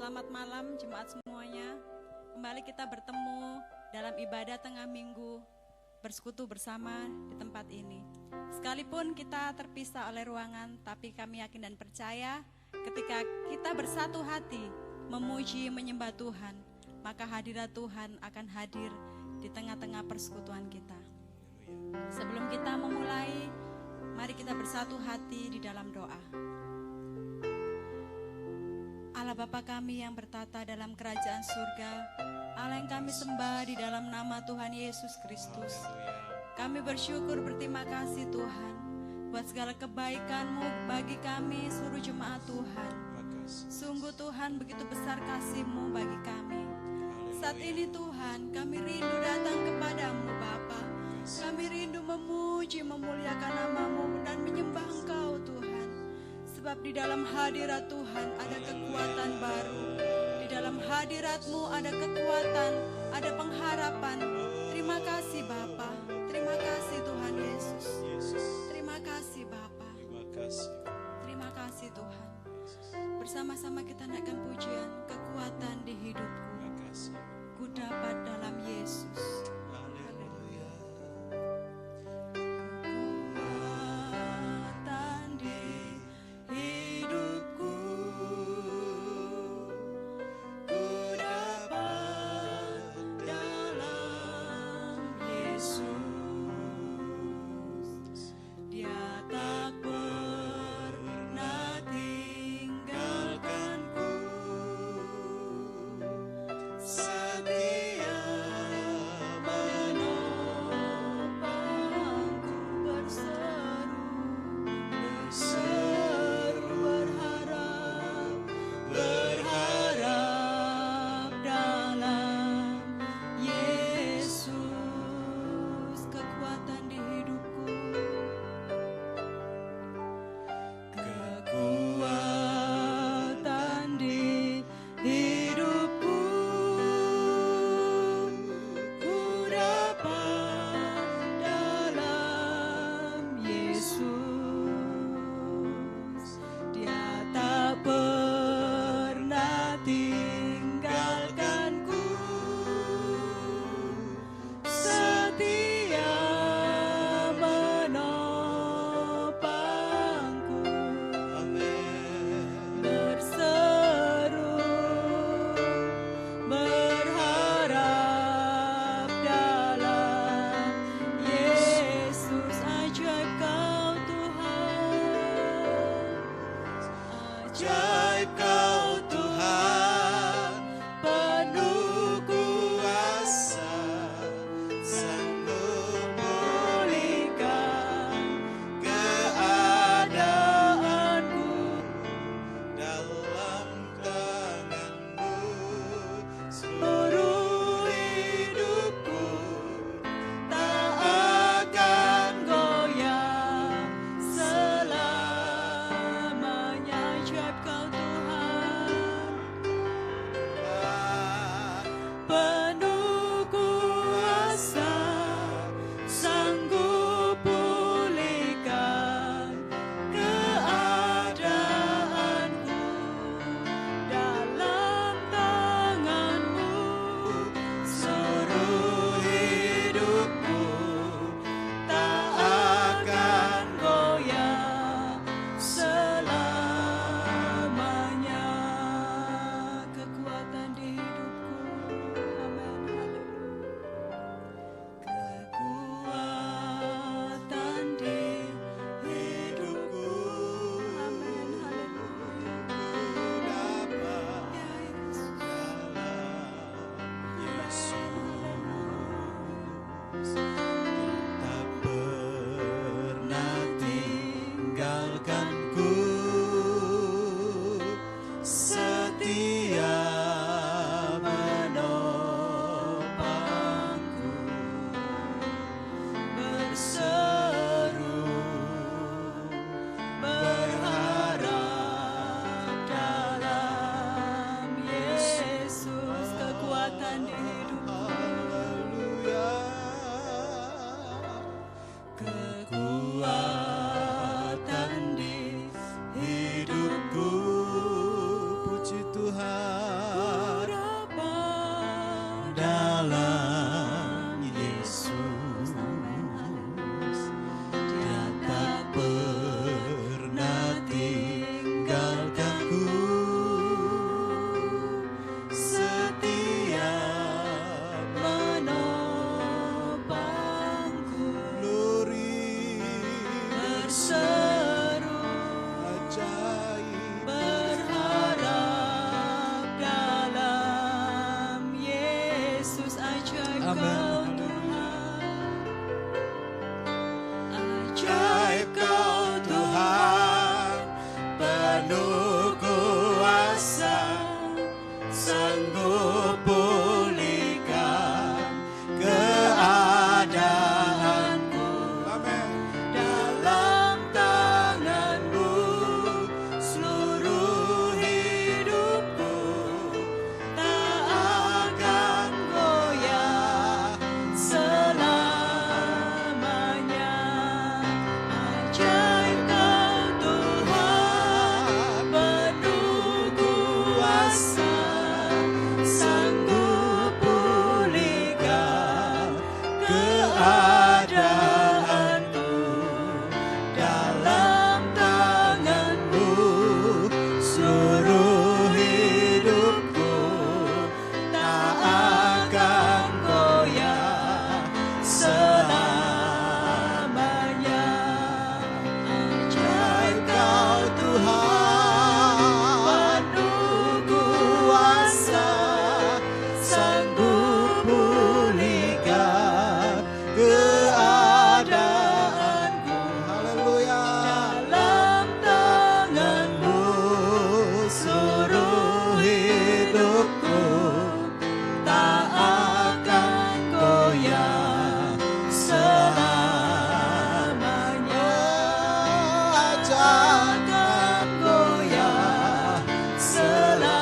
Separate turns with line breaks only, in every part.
Selamat malam jemaat semuanya. Kembali kita bertemu dalam ibadah tengah minggu, bersekutu bersama di tempat ini. Sekalipun kita terpisah oleh ruangan, tapi kami yakin dan percaya ketika kita bersatu hati memuji menyembah Tuhan, maka hadirat Tuhan akan hadir di tengah-tengah persekutuan kita. Sebelum kita memulai, mari kita bersatu hati di dalam doa. Allah Bapa kami yang bertata dalam kerajaan surga, Allah yang kami sembah di dalam nama Tuhan Yesus Kristus. Kami bersyukur berterima kasih Tuhan buat segala kebaikan-Mu bagi kami seluruh jemaat Tuhan. Sungguh Tuhan begitu besar kasih-Mu bagi kami. Saat ini Tuhan kami rindu datang kepadamu Bapa. Kami rindu memuji memuliakan nama-Mu dan menyembah Engkau Tuhan. Sebab di dalam hadirat Tuhan ada kekuatan baru. Di dalam hadirat-Mu ada kekuatan, ada pengharapan. Terima kasih Bapa. Terima kasih Tuhan Yesus. Terima kasih Bapa. Terima kasih Tuhan. Bersama-sama kita naikkan pujian, kekuatan di hidupku. Ku dapat dalam Yesus.
Dia tak pernah tinggalkanku.
seru
ajaib.
berharap dalam Yesus. Ajaib
Amin.
Kau Tuhan,
Ajaib Kau Tuhan, penuh kuasa, sanggup pulihkan keadaanku. Amin.
dalam tangan-Mu seluruh hidupku tak akan goyah selamanya. Ajaib Kau Tuhan, penuh kuasa, sanggup pulihkan keadaanku. Dalam tangan-Mu
Seluruh hidupku
tak akan goyah selamanya. Ajaib Kau
Tuhan,
penuh kuasa,
sanggup pulihkan keadaanku. Haleluya.
dalam tangan-Mu
Seluruh hidupku
tak akan goyah selamanya. Akan goyah selamanya.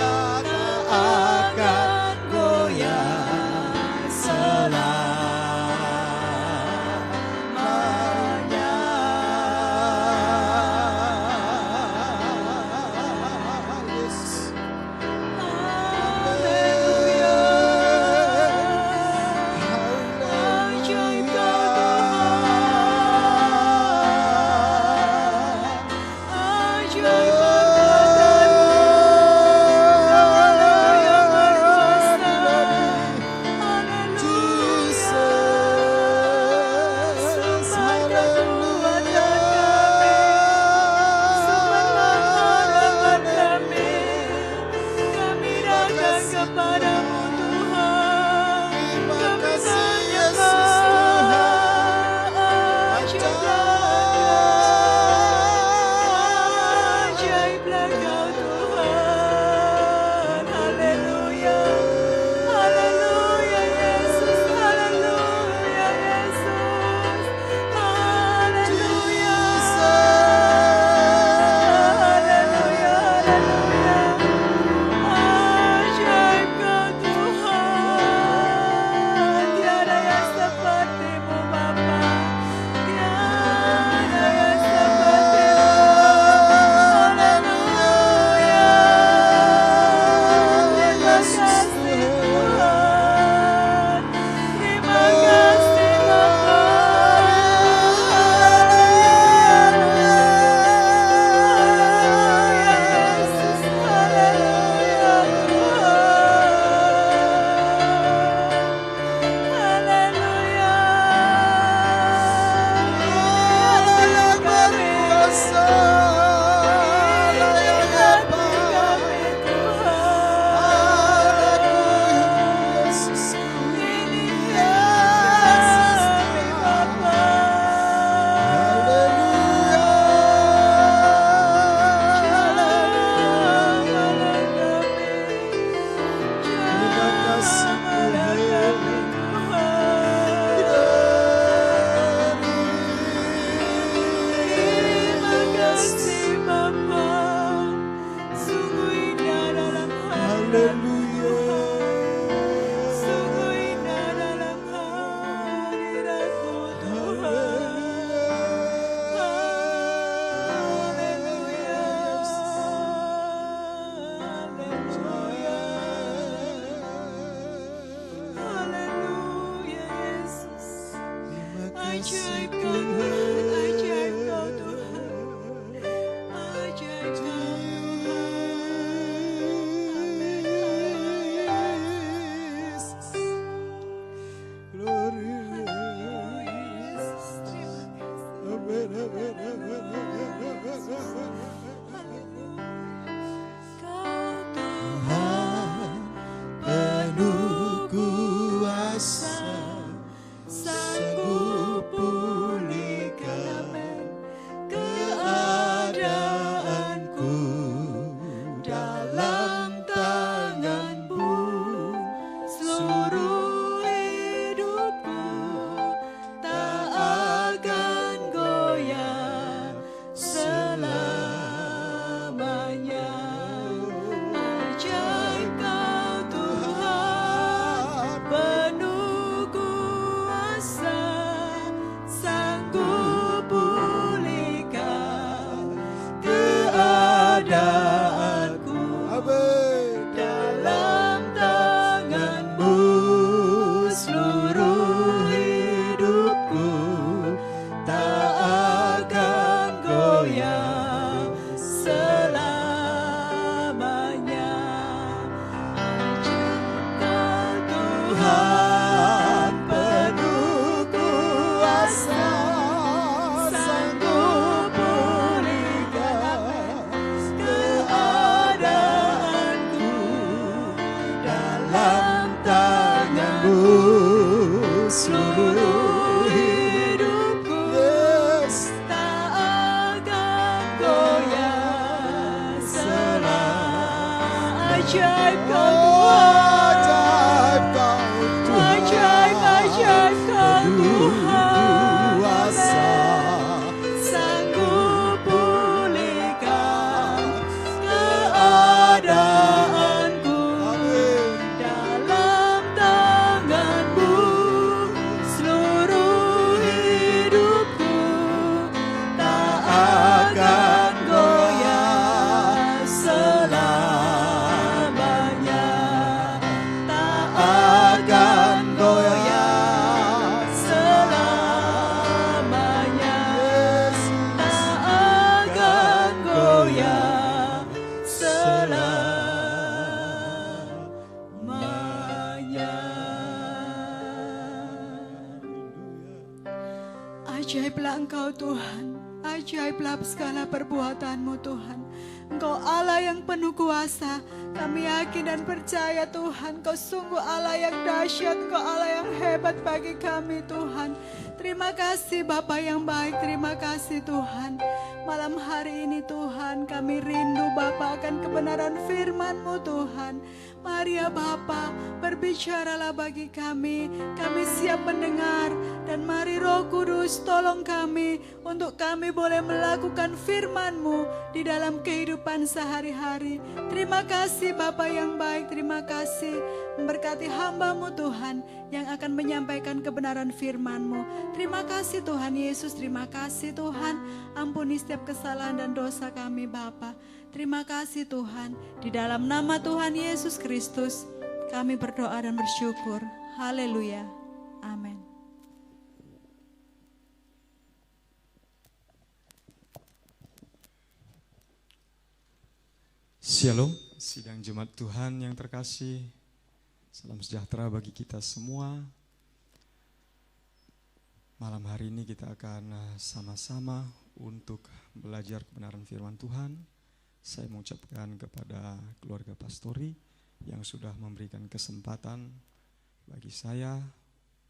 Tak akan goyah selamanya.
Yesus.
Haleluya. Ajaib Kau Tuhan, ajaib perkataanmu yang berkuasa. Haleluya. Sumber kekuatan kami, sumberlah harapan kami. Kami datang kepadamu Tuhan. Kami tanya ajaiblah Kau Tuhan. Haleluya. Haleluya Yesus. Haleluya Yesus. Haleluya. Haleluya. Haleluya. Ajaib Kau Tuhan, tiada yang seperti-Mu Bapa, tiada yang seperti-Mu. Haleluya. Terima kasih Tuhan, terima kasih Bapa. Haleluya Yesus, haleluya Tuhan. Haleluya. Layak kami, ini hati kami Tuhan. Ini kami Bapa. Terima kasih Bapa, sungguh indah dalam hadirat-Mu. Sungguh indah dalam hadirat-Mu Tuhan. Haleluya. Haleluya. Haleluya Yesus. Ajaib Kau Tuhan, ajaib Kau Tuhan, ajaib Kau Tuhan. Amin. Haleluya Yesus.
kuasa sanggup pulihkan keadaanku dalam tangan-Mu seluruh hidupku. Yes.
Tak akan goyah selama ajaib Kau Tuhan, ajaib Kau Tuhan,
kuasa
sanggup pulihkan keadaanku dalam tangan-Mu seluruh hidupku tak akan goyah selamanya, tak akan goyah selamanya, tak akan goyah selamanya. Ajaiblah Engkau Tuhan, ajaiblah segala perbuatan-Mu Tuhan. Engkau Allah yang penuh kuasa. Kami yakin dan percaya Tuhan, Kau sungguh Allah yang dahsyat, Kau Allah yang hebat bagi kami Tuhan. Terima kasih Bapa yang baik, terima kasih Tuhan. Malam hari ini Tuhan, kami rindu Bapa akan kebenaran firman-Mu Tuhan. Mari ya Bapa, berbicaralah bagi kami siap mendengar. Dan mari Roh Kudus tolong kami untuk kami boleh melakukan firman-Mu di dalam kehidupan sehari-hari. Terima kasih Bapa yang baik, terima kasih. Memberkati hamba-Mu Tuhan yang akan menyampaikan kebenaran firman-Mu. Terima kasih Tuhan Yesus, terima kasih Tuhan. Ampuni setiap kesalahan dan dosa kami Bapa. Terima kasih Tuhan. Di dalam nama Tuhan Yesus Kristus kami berdoa dan bersyukur. Haleluya. Amin.
Shalom, sidang jemaat Tuhan yang terkasih. Salam sejahtera bagi kita semua. Malam hari ini kita akan sama-sama untuk belajar kebenaran firman Tuhan. Saya mengucapkan kepada keluarga pastori yang sudah memberikan kesempatan bagi saya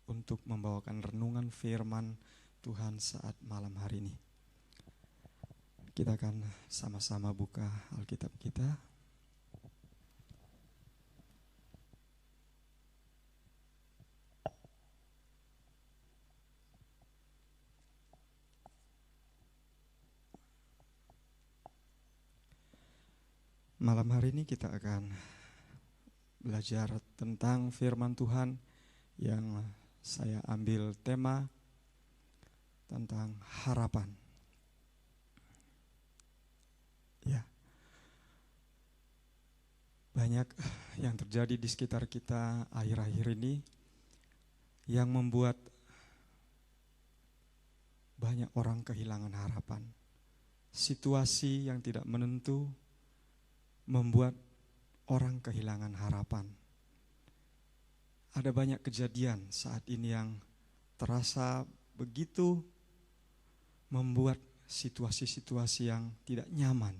untuk membawakan renungan firman Tuhan saat malam hari ini. Kita akan sama-sama buka Alkitab kita. Malam hari ini kita akan belajar tentang firman Tuhan yang saya ambil tema tentang harapan. Ya, banyak yang terjadi di sekitar kita akhir-akhir ini yang membuat banyak orang kehilangan harapan. Situasi yang tidak menentu membuat orang kehilangan harapan. Ada banyak kejadian saat ini yang terasa begitu membuat situasi-situasi yang tidak nyaman.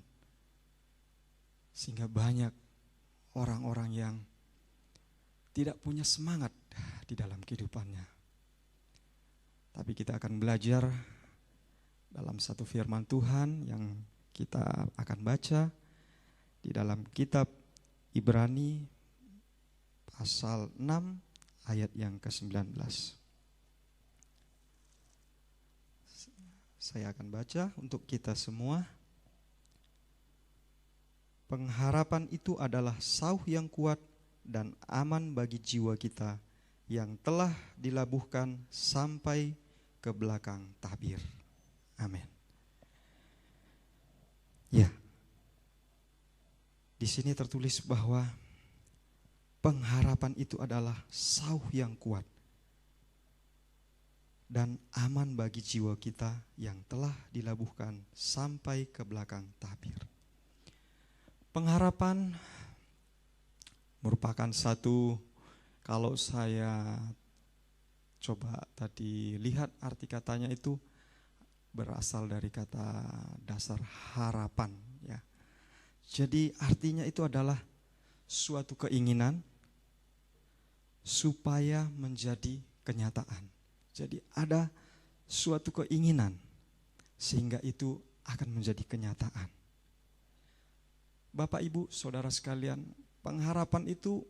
Sehingga banyak orang-orang yang tidak punya semangat di dalam kehidupannya. Tapi kita akan belajar dalam satu firman Tuhan yang kita akan baca di dalam kitab Ibrani pasal 6 ayat yang ke-19. Saya akan baca untuk kita semua. Pengharapan itu adalah sauh yang kuat dan aman bagi jiwa kita yang telah dilabuhkan sampai ke belakang tabir. Amin. Ya. Di sini tertulis bahwa pengharapan itu adalah sauh yang kuat dan aman bagi jiwa kita yang telah dilabuhkan sampai ke belakang tabir. Pengharapan merupakan satu, kalau saya coba tadi lihat arti katanya itu berasal dari kata dasar harapan ya. Jadi artinya itu adalah suatu keinginan supaya menjadi kenyataan. Jadi ada suatu keinginan sehingga itu akan menjadi kenyataan. Bapak, Ibu, Saudara sekalian, pengharapan itu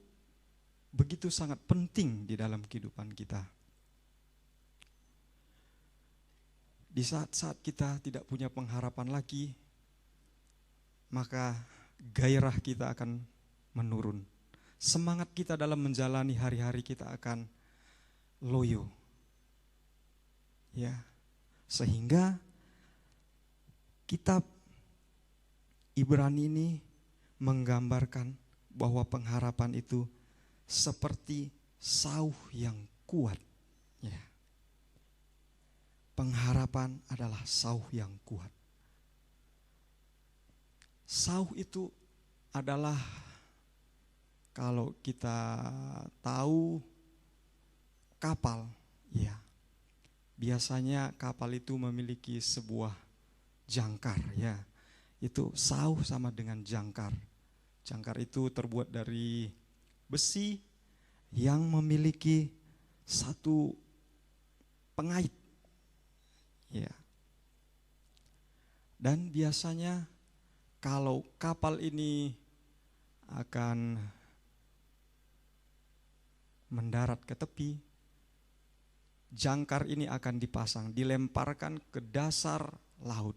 begitu sangat penting di dalam kehidupan kita. Di saat-saat kita tidak punya pengharapan lagi, maka gairah kita akan menurun. Semangat kita dalam menjalani hari-hari kita akan loyo. Ya. Sehingga kitab Ibrani ini menggambarkan bahwa pengharapan itu seperti sauh yang kuat. Ya. Pengharapan adalah sauh yang kuat. Sauh itu adalah, kalau kita tahu kapal, ya. Biasanya kapal itu memiliki sebuah jangkar, ya. Itu sauh sama dengan jangkar. Jangkar itu terbuat dari besi yang memiliki satu pengait. Ya. Dan biasanya kalau kapal ini akan mendarat ke tepi, jangkar ini akan dipasang, dilemparkan ke dasar laut.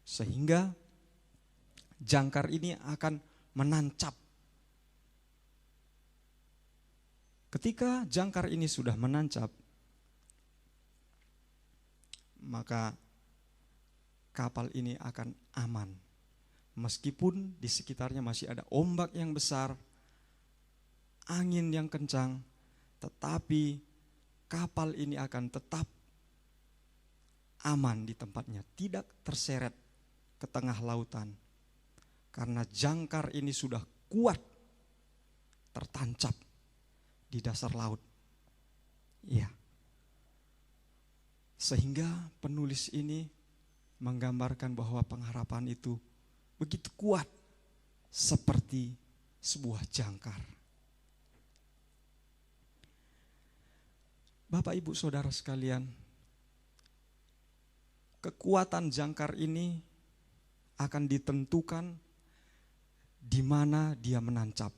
Sehingga jangkar ini akan menancap. Ketika jangkar ini sudah menancap, maka kapal ini akan aman. Meskipun di sekitarnya masih ada ombak yang besar, angin yang kencang, tetapi kapal ini akan tetap aman di tempatnya, tidak terseret ke tengah lautan. Karena jangkar ini sudah kuat tertancap di dasar laut. Ya. Sehingga penulis ini menggambarkan bahwa pengharapan itu begitu kuat seperti sebuah jangkar. Bapak, Ibu, Saudara sekalian, kekuatan jangkar ini akan ditentukan di mana dia menancap.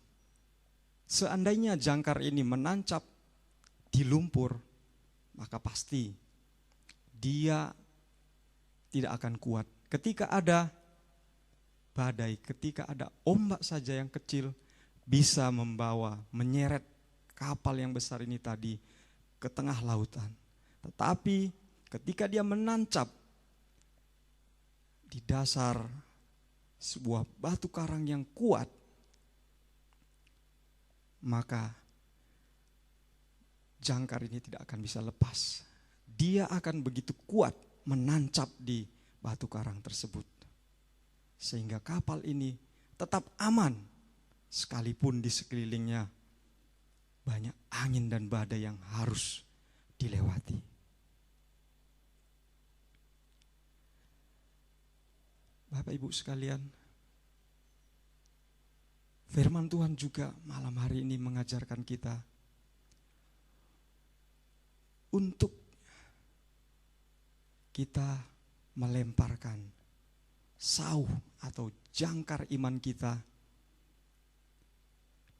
Seandainya jangkar ini menancap di lumpur, maka pasti dia tidak akan kuat. Ketika ada badai, ketika ada ombak saja yang kecil, bisa membawa, menyeret kapal yang besar ini tadi ke tengah lautan. Tetapi ketika dia menancap di dasar sebuah batu karang yang kuat, maka jangkar ini tidak akan bisa lepas. Dia akan begitu kuat menancap di batu karang tersebut. Sehingga kapal ini tetap aman sekalipun di sekelilingnya banyak angin dan badai yang harus dilewati. Bapak, Ibu sekalian, firman Tuhan juga malam hari ini mengajarkan kita untuk kita melemparkan sauh atau jangkar iman kita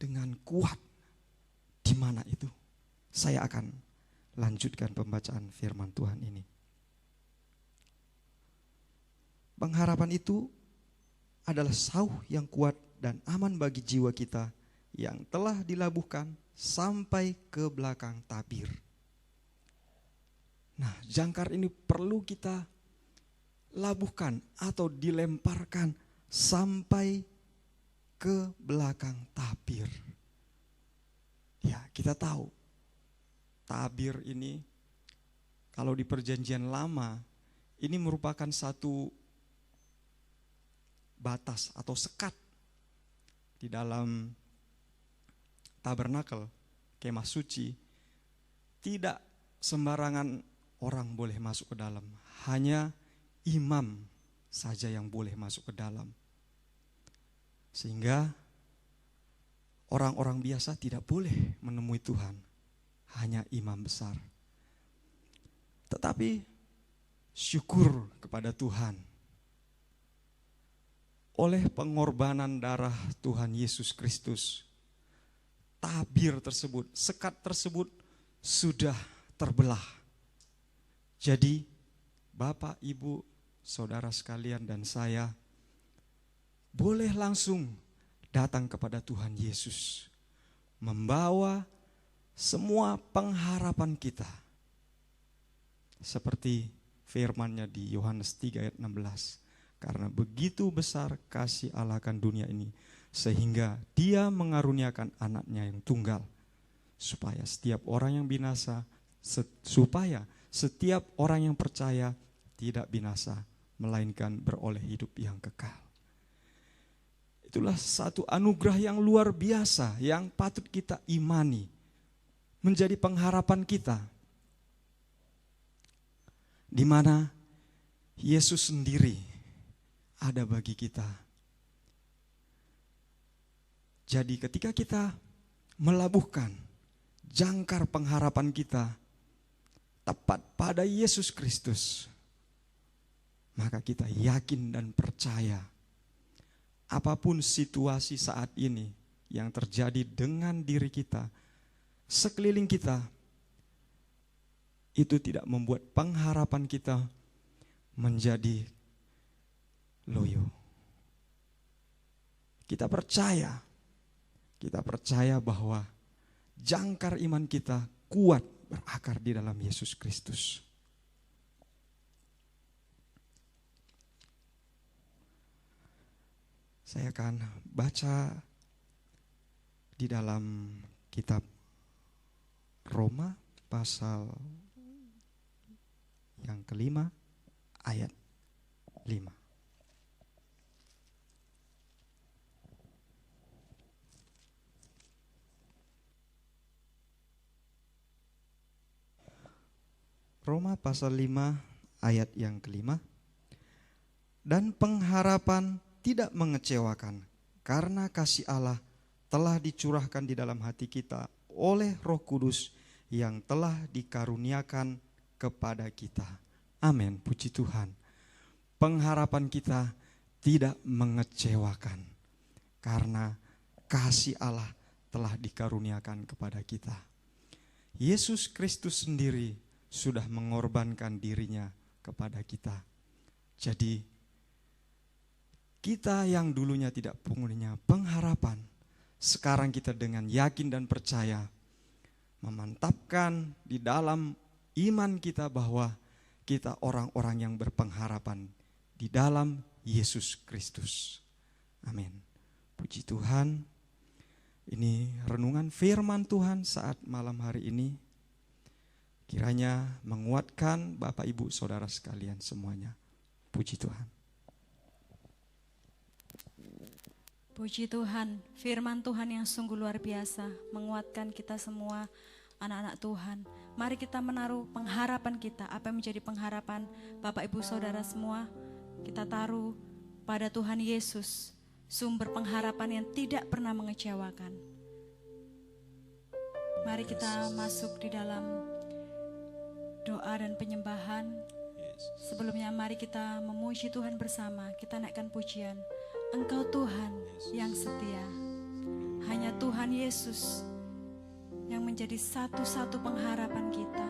dengan kuat. Di mana itu? Saya akan lanjutkan pembacaan firman Tuhan ini. Pengharapan itu adalah sauh yang kuat dan aman bagi jiwa kita yang telah dilabuhkan sampai ke belakang tabir. Nah, jangkar ini perlu kita labuhkan atau dilemparkan sampai ke belakang tabir. Ya, kita tahu tabir ini kalau di perjanjian lama ini merupakan satu batas atau sekat di dalam tabernakel, kemah suci. Tidak sembarangan orang boleh masuk ke dalam. Hanya imam saja yang boleh masuk ke dalam. Sehingga orang-orang biasa tidak boleh menemui Tuhan. Hanya imam besar. Tetapi syukur kepada Tuhan. Oleh pengorbanan darah Tuhan Yesus Kristus, tabir tersebut, sekat tersebut sudah terbelah. Jadi Bapak, Ibu, saudara sekalian dan saya boleh langsung datang kepada Tuhan Yesus, membawa semua pengharapan kita. Seperti firman-Nya di Yohanes 3 ayat 16. Karena begitu besar kasih Allah akan dunia ini, sehingga Dia mengaruniakan anaknya yang tunggal, supaya setiap orang yang binasa, supaya setiap orang yang percaya tidak binasa, melainkan beroleh hidup yang kekal. Itulah satu anugerah yang luar biasa yang patut kita imani, menjadi pengharapan kita, di mana Yesus sendiri ada bagi kita. Jadi ketika kita melabuhkan jangkar pengharapan kita tepat pada Yesus Kristus, maka kita yakin dan percaya apapun situasi saat ini yang terjadi dengan diri kita, sekeliling kita, itu tidak membuat pengharapan kita menjadi loyo. Kita percaya bahwa jangkar iman kita kuat berakar di dalam Yesus Kristus. Saya akan baca di dalam kitab Roma pasal yang kelima ayat 5. Roma pasal 5 ayat yang kelima. Dan pengharapan tidak mengecewakan, karena kasih Allah telah dicurahkan di dalam hati kita oleh Roh Kudus yang telah dikaruniakan kepada kita. Amin, puji Tuhan. Pengharapan kita tidak mengecewakan, karena kasih Allah telah dikaruniakan kepada kita. Yesus Kristus sendiri sudah mengorbankan dirinya kepada kita. Jadi kita yang dulunya tidak punya pengharapan, sekarang kita dengan yakin dan percaya memantapkan di dalam iman kita bahwa kita orang-orang yang berpengharapan di dalam Yesus Kristus. Amin. Puji Tuhan. Ini renungan firman Tuhan saat malam hari ini. Kiranya menguatkan Bapak, Ibu, Saudara sekalian semuanya. Puji Tuhan.
Puji Tuhan, firman Tuhan yang sungguh luar biasa menguatkan kita semua anak-anak Tuhan. Mari kita menaruh pengharapan kita, apa yang menjadi pengharapan Bapak Ibu Saudara semua, kita taruh pada Tuhan Yesus, sumber pengharapan yang tidak pernah mengecewakan. Mari kita masuk di dalam doa dan penyembahan. Sebelumnya mari kita memuji Tuhan bersama, kita naikkan pujian. Engkau Tuhan yang setia. Hanya Tuhan Yesus yang menjadi satu-satu pengharapan kita,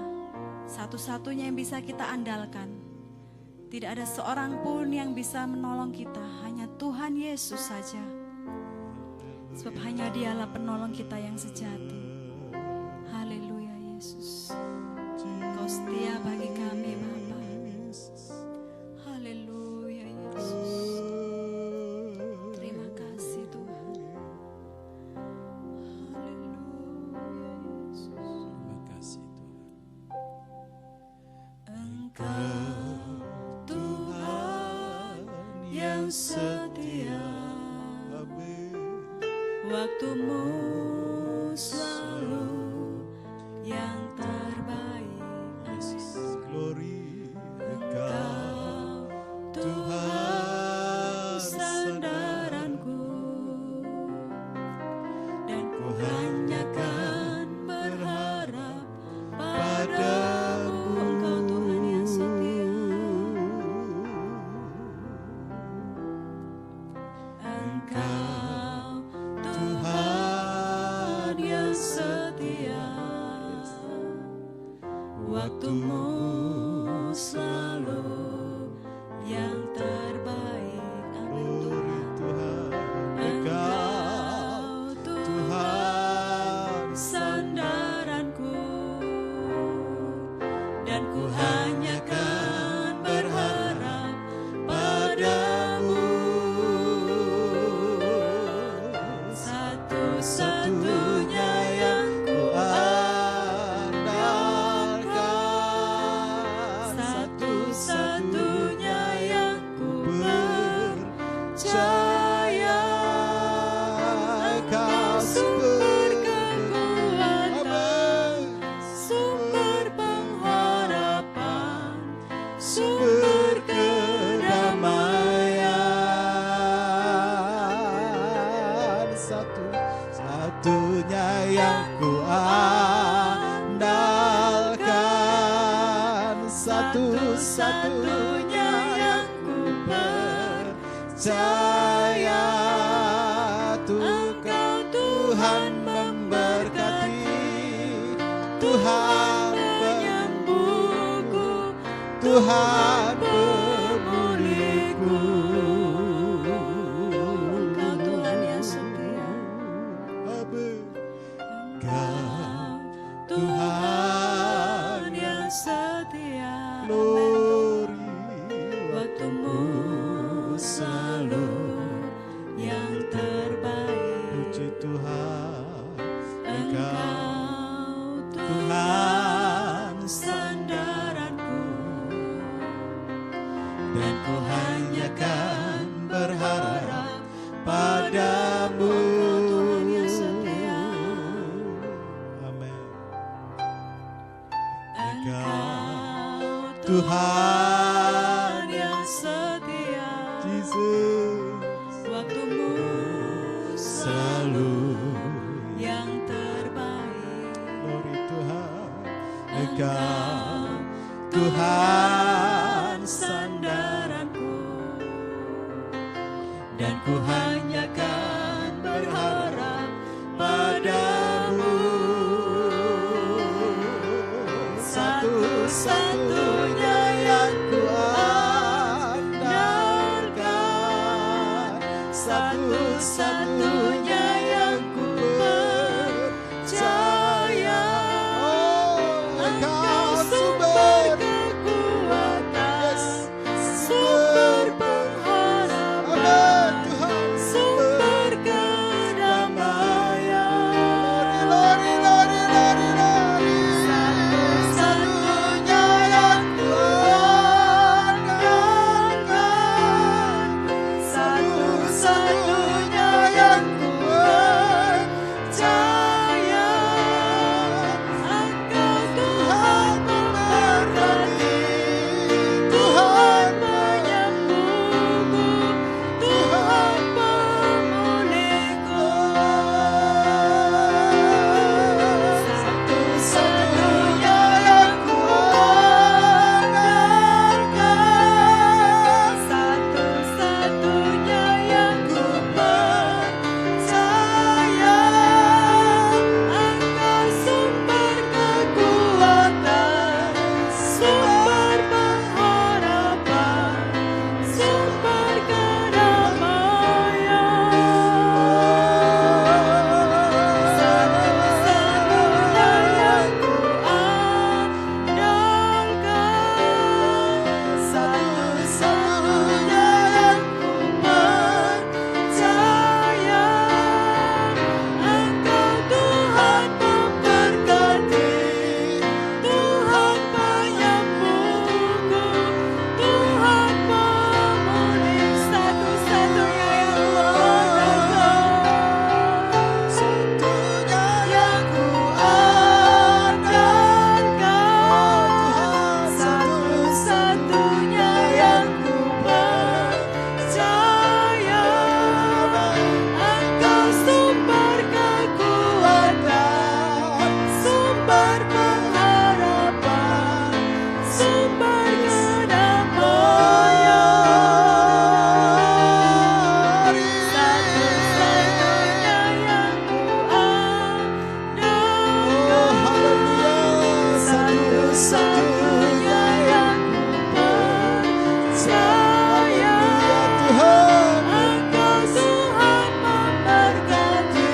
satu-satunya yang bisa kita andalkan. Tidak ada seorang pun yang bisa menolong kita, hanya Tuhan Yesus saja. Sebab hanya Dialah penolong kita yang sejati. Haleluya Yesus. Kau setia bagi kami Bapa. Haleluya Yesus. Terima kasih Tuhan. Haleluya Yesus.
Terima kasih Tuhan.
Engkau Tuhan yang setia, waktumu selalu yang terbaik.
percaya Engkau Tuhan memberkati, Tuhan penyembuhku, Tuhan pemulihku.
Engkau Tuhan yang setia.
Engkau Tuhan
yang setia.
glory,
Waktumu selalu yang terbaik.
puji Tuhan.
Engkau
Tuhan
sandaranku,
dan ku hanya kan berharap padamu.
Tuhan yang setia.
Amin.
Engkau
Tuhan
yang setia.
Jesus,
Waktumu
selalu
yang terbaik.
glory Tuhan. Engkau Tuhan sandaranku, dan ku hanya kan berharap padamu.
Satu-satunya yang ku andalkan, satu-satunya yang ku percaya. Engkau sumber kekuatan, sumber pengharapan, sumber kedamaian. Satu-satunya yang ku andalkan, satu-satunya yang ku percaya. Engkau Tuhan memberkati, Tuhan penyembuhku, Tuhan pemulihku. Satu-satunya yang ku andalkan, satu-satunya yang ku percaya. Engkau sumber kekuatan, sumber pengharapan, sumber kedamaian. Satu-satunya yang ku andalkan, satu-satunya yang ku percaya. Engkau Tuhan memberkati, Tuhan penyembuhku, Tuhan pemulih. Satu-satunya yang ku andalkan, satunya yang ku andalkan, satu-satunya yang ku percaya. Engkau sumber kekuatan, sumber pengharapan, sumber kedamaian. Satu-satunya yang ku andalkan, satu-satunya yang ku percaya. Engkau Tuhan memberkati,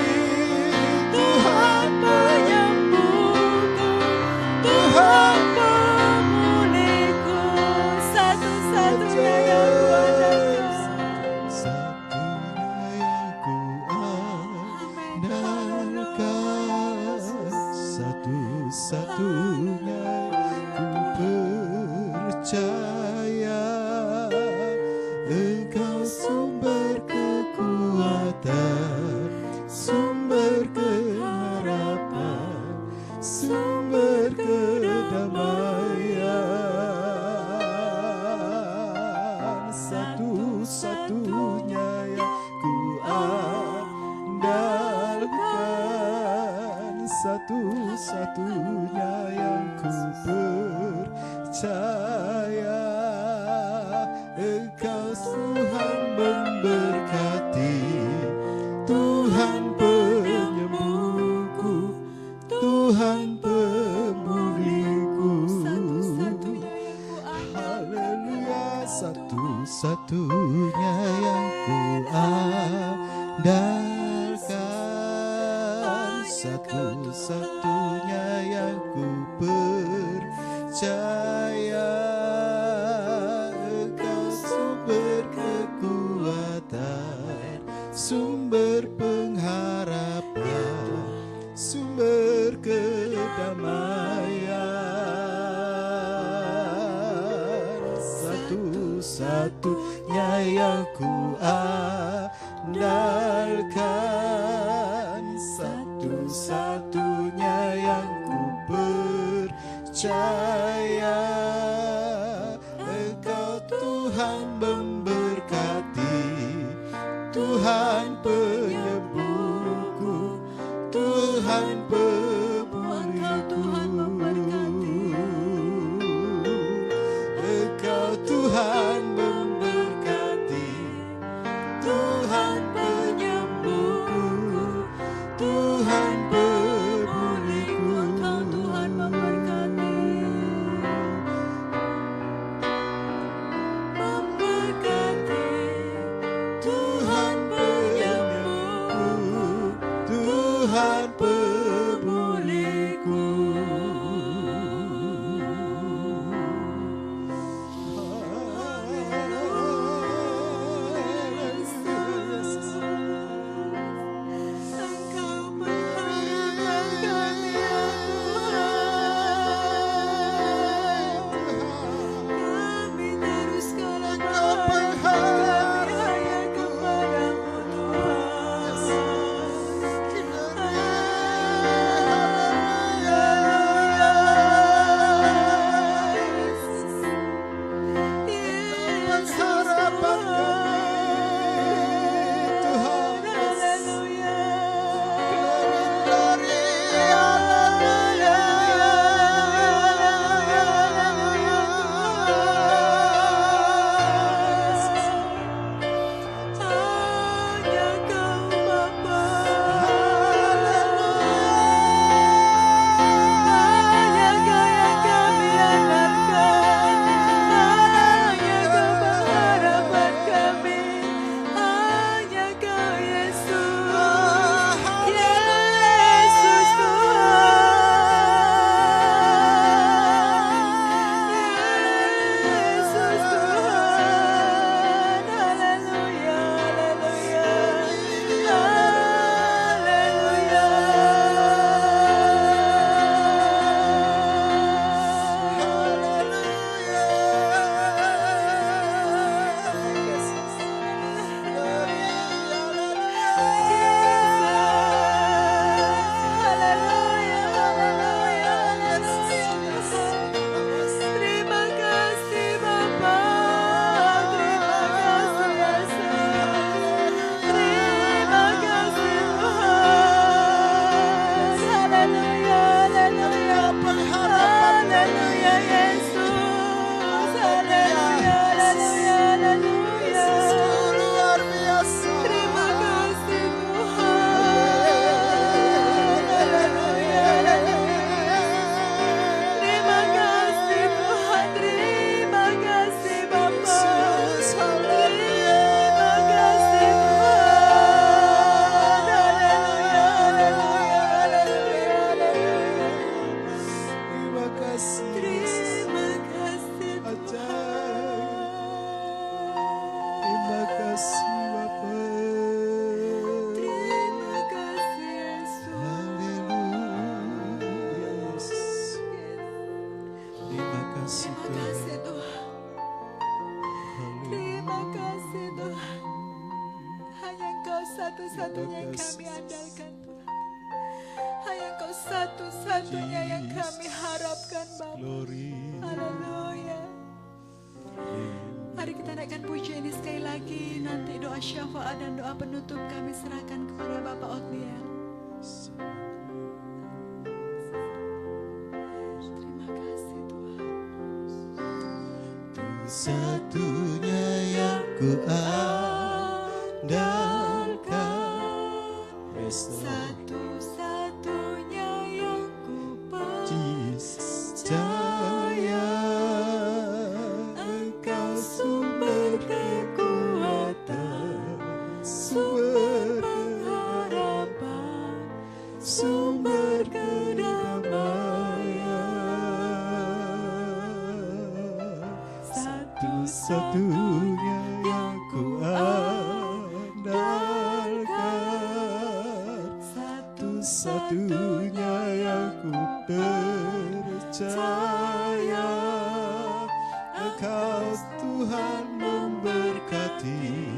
Tuhan penyembuhku, Tuhan pemulihku. Satu-satunya yang ku andalkan.
Satunya yang ku andalkan, satu-satunya ku percaya. Engkau sumber kekuatan, sumber keharapan, sumber kedamaian. Satu-satunya yang ku andalkan, satu-satunya yang ku percaya. Engkau Tuhan memberkati, satu-satunya yang ku andalkan, satu-satunya yang ku percaya. Engkau sumber kekuatan, sumber pengharapan, sumber kedamaian, satu-satunya yang ku andalkan, satu-satunya yang ku percaya. Engkau Tuhan memberkati, Tuhan penyembuhku, Tuhan pemulihanku. Engkau Tuhan memberkati, Tuhan penyembuhku, Tuhan pemulihanku.
Engkau Tuhan memberkati,
Tuhan penyembuhku, Tuhan pemulihanku.
Engkau pengharapan kami ya Tuhan. Kami terus kalau berharap hanya kepadamu satu-satunya yang kami andalkan Tuhan. Hanya Engkau satu-satunya yang kami harapkan Bapa. Haleluya. Mari kita naikkan pujian ini sekali lagi. Nanti doa syafaat dan doa penutup kami serahkan kepada Bapak Otniel. Terima kasih Tuhan.
Satunya yang ku andalkan,
satu-satunya yang ku
percaya. Engkau sumber satu-satunya yang ku andalkan, satu-satunya yang ku percaya. Engkau Tuhan memberkati,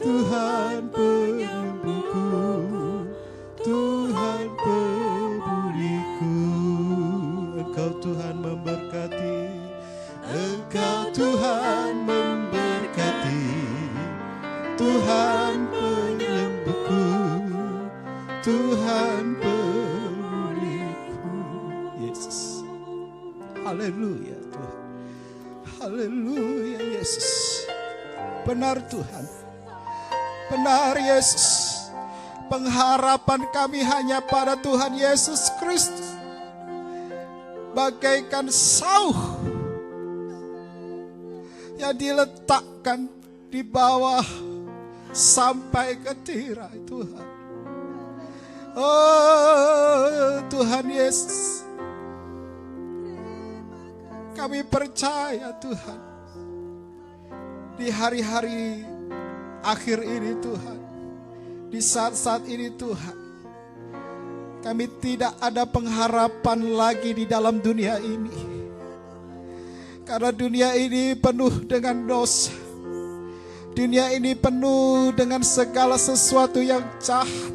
Tuhan penyembuhku, Tuhan pemuliku. Engkau Tuhan memberkati, Engkau Tuhan memberkati, Tuhan penyembuhku, Tuhan pemuliku. Yesus, haleluya Tuhan, haleluya Yesus. Benar Tuhan, benar Yesus. Pengharapan kami hanya pada Tuhan Yesus Kristus. Bagaikan sauh yang diletakkan di bawah sampai ke tirai Tuhan. Oh Tuhan Yesus, kami percaya Tuhan, di hari-hari akhir ini Tuhan, di saat-saat ini Tuhan, kami tidak ada pengharapan lagi di dalam dunia ini. Karena dunia ini penuh dengan dosa. Dunia ini penuh dengan segala sesuatu yang jahat.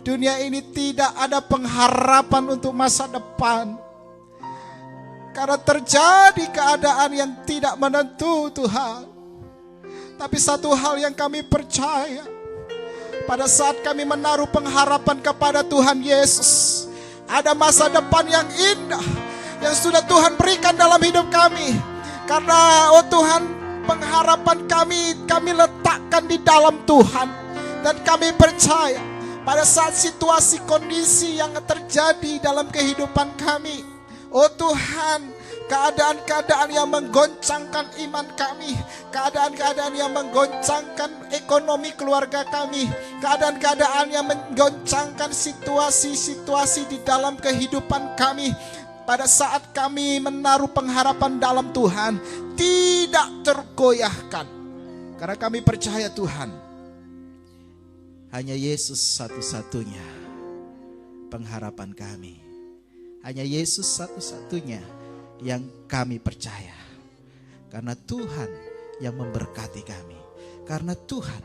Dunia ini tidak ada pengharapan untuk masa depan. Karena terjadi keadaan yang tidak menentu Tuhan. Tapi satu hal yang kami percaya, pada saat kami menaruh pengharapan kepada Tuhan Yesus, ada masa depan yang indah yang sudah Tuhan berikan dalam hidup kami. Karena oh Tuhan, pengharapan kami letakkan di dalam Tuhan. Dan kami percaya pada saat situasi kondisi yang terjadi dalam kehidupan kami, oh Tuhan, keadaan-keadaan yang menggoncangkan iman kami, keadaan-keadaan yang menggoncangkan ekonomi keluarga kami, keadaan-keadaan yang menggoncangkan situasi-situasi di dalam kehidupan kami, pada saat kami menaruh pengharapan dalam Tuhan, tidak tergoyahkan. Karena kami percaya Tuhan, hanya Yesus satu-satunya pengharapan kami. Hanya Yesus satu-satunya yang kami percaya. Karena Tuhan yang memberkati kami. Karena Tuhan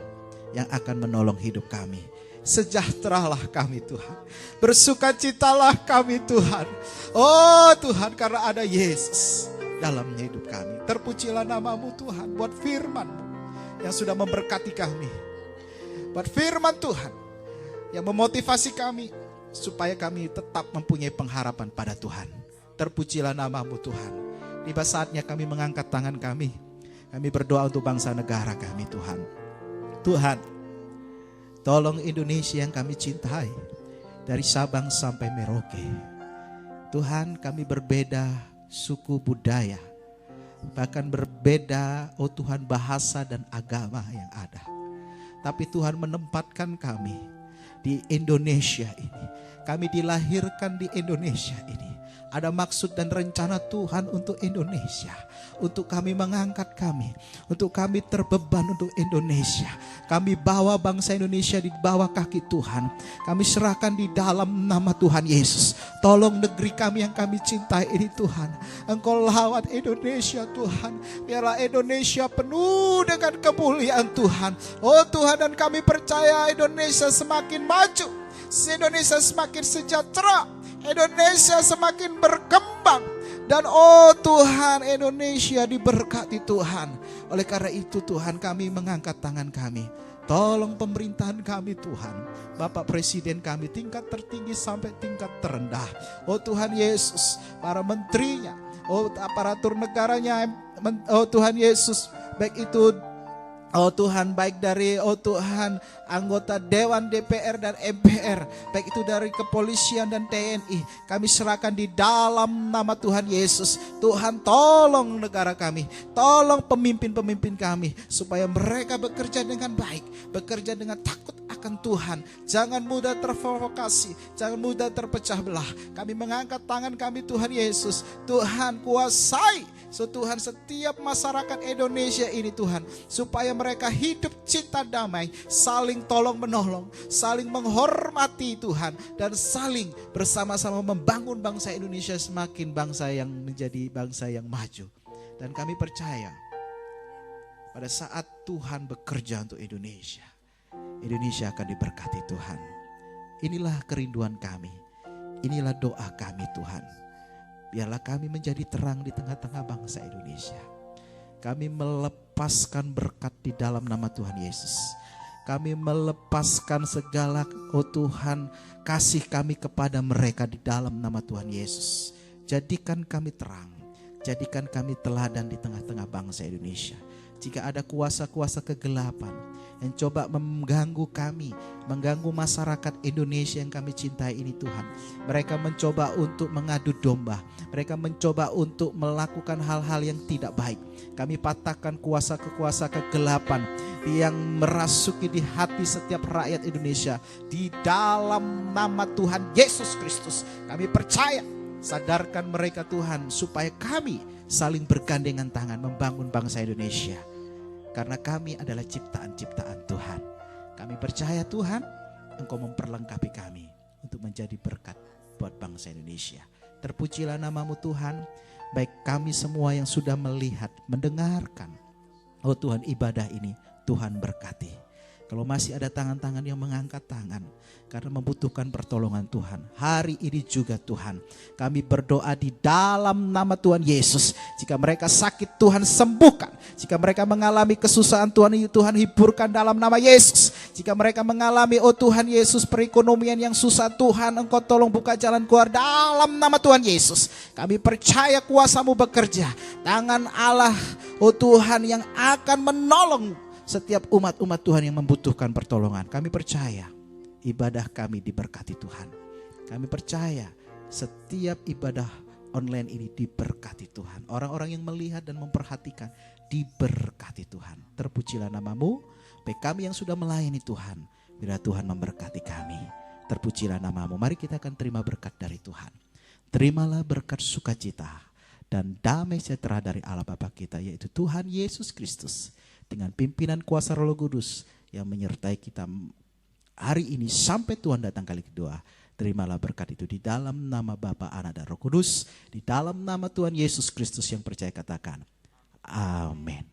yang akan menolong hidup kami. Sejahteralah kami Tuhan. Bersukacitalah kami Tuhan. Oh Tuhan, karena ada Yesus dalam hidup kami. Terpujilah namamu Tuhan, buat firman-Mu yang sudah memberkati kami. Buat firman Tuhan yang memotivasi kami supaya kami tetap mempunyai pengharapan pada Tuhan. Terpujilah namamu Tuhan. Tiba saatnya kami mengangkat tangan kami. Kami berdoa untuk bangsa negara kami Tuhan. Tuhan, tolong Indonesia yang kami cintai, dari Sabang sampai Merauke. Tuhan, kami berbeda suku budaya, bahkan berbeda oh Tuhan bahasa dan agama yang ada. Tapi Tuhan menempatkan kami di Indonesia ini. Kami dilahirkan di Indonesia ini. Ada maksud dan rencana Tuhan untuk Indonesia. Untuk kami mengangkat kami. Untuk kami terbeban untuk Indonesia. Kami bawa bangsa Indonesia di bawah kaki Tuhan. Kami serahkan di dalam nama Tuhan Yesus. Tolong negeri kami yang kami cintai ini Tuhan. Engkau lawat Indonesia Tuhan. Biarlah Indonesia penuh dengan kemuliaan Tuhan. Oh Tuhan, dan kami percaya Indonesia semakin maju. Indonesia semakin sejahtera. Indonesia semakin berkembang. Dan oh Tuhan, Indonesia diberkati Tuhan. Oleh karena itu Tuhan, kami mengangkat tangan kami. Tolong pemerintahan kami Tuhan. Bapak Presiden kami, tingkat tertinggi sampai tingkat terendah. Oh Tuhan Yesus, para menterinya, oh aparatur negaranya, oh Tuhan Yesus, baik itu oh Tuhan, baik dari oh Tuhan anggota Dewan DPR dan MPR, baik itu dari kepolisian dan TNI, kami serahkan di dalam nama Tuhan Yesus. Tuhan, tolong negara kami, tolong pemimpin-pemimpin kami, supaya mereka bekerja dengan baik, bekerja dengan takut akan Tuhan. Jangan mudah terprovokasi, jangan mudah terpecah belah. Kami mengangkat tangan kami Tuhan Yesus. Tuhan, kuasai So Tuhan, setiap masyarakat Indonesia ini Tuhan, supaya mereka hidup cinta damai, saling tolong menolong, saling menghormati Tuhan, dan saling bersama-sama membangun bangsa Indonesia semakin bangsa yang menjadi bangsa yang maju. Dan kami percaya pada saat Tuhan bekerja untuk Indonesia, Indonesia akan diberkati Tuhan. Inilah kerinduan kami, inilah doa kami Tuhan. Biarlah kami menjadi terang di tengah-tengah bangsa Indonesia. Kami melepaskan berkat di dalam nama Tuhan Yesus. Kami melepaskan segala, oh Tuhan, kasih kami kepada mereka di dalam nama Tuhan Yesus. Jadikan kami terang, jadikan kami teladan di tengah-tengah bangsa Indonesia. Jika ada kuasa-kuasa kegelapan yang coba mengganggu kami, mengganggu masyarakat Indonesia yang kami cintai ini Tuhan. Mereka mencoba untuk mengadu domba. Mereka mencoba untuk melakukan hal-hal yang tidak baik. Kami patahkan kuasa-kuasa kegelapan yang merasuki di hati setiap rakyat Indonesia. Di dalam nama Tuhan Yesus Kristus kami percaya. Sadarkan mereka Tuhan, supaya kami saling bergandengan tangan membangun bangsa Indonesia. Karena kami adalah ciptaan-ciptaan Tuhan. Kami percaya Tuhan, Engkau memperlengkapi kami untuk menjadi berkat buat bangsa Indonesia. Terpujilah namamu Tuhan, baik kami semua yang sudah melihat, mendengarkan. Oh Tuhan, ibadah ini Tuhan berkati. Kalau masih ada tangan-tangan yang mengangkat tangan karena membutuhkan pertolongan Tuhan, hari ini juga Tuhan, kami berdoa di dalam nama Tuhan Yesus. Jika mereka sakit, Tuhan sembuhkan. Jika mereka mengalami kesusahan, Tuhan hiburkan dalam nama Yesus. Jika mereka mengalami, oh Tuhan Yesus, perekonomian yang susah, Tuhan Engkau tolong buka jalan keluar dalam nama Tuhan Yesus. Kami percaya kuasa-Mu bekerja. Tangan Allah, oh Tuhan, yang akan menolong setiap umat-umat Tuhan yang membutuhkan pertolongan. Kami percaya ibadah kami diberkati Tuhan. Kami percaya setiap ibadah online ini diberkati Tuhan. Orang-orang yang melihat dan memperhatikan diberkati Tuhan. Terpujilah namamu. Baik kami yang sudah melayani Tuhan, biar Tuhan memberkati kami. Terpujilah namamu. Mari kita akan terima berkat dari Tuhan. Terimalah berkat sukacita dan damai sejahtera dari Allah Bapa kita, yaitu Tuhan Yesus Kristus, dengan pimpinan kuasa Roh Kudus yang menyertai kita hari ini sampai Tuhan datang kali kedua. Terimalah berkat itu di dalam nama Bapa, Anak dan Roh Kudus, di dalam nama Tuhan Yesus Kristus yang percaya katakan amin.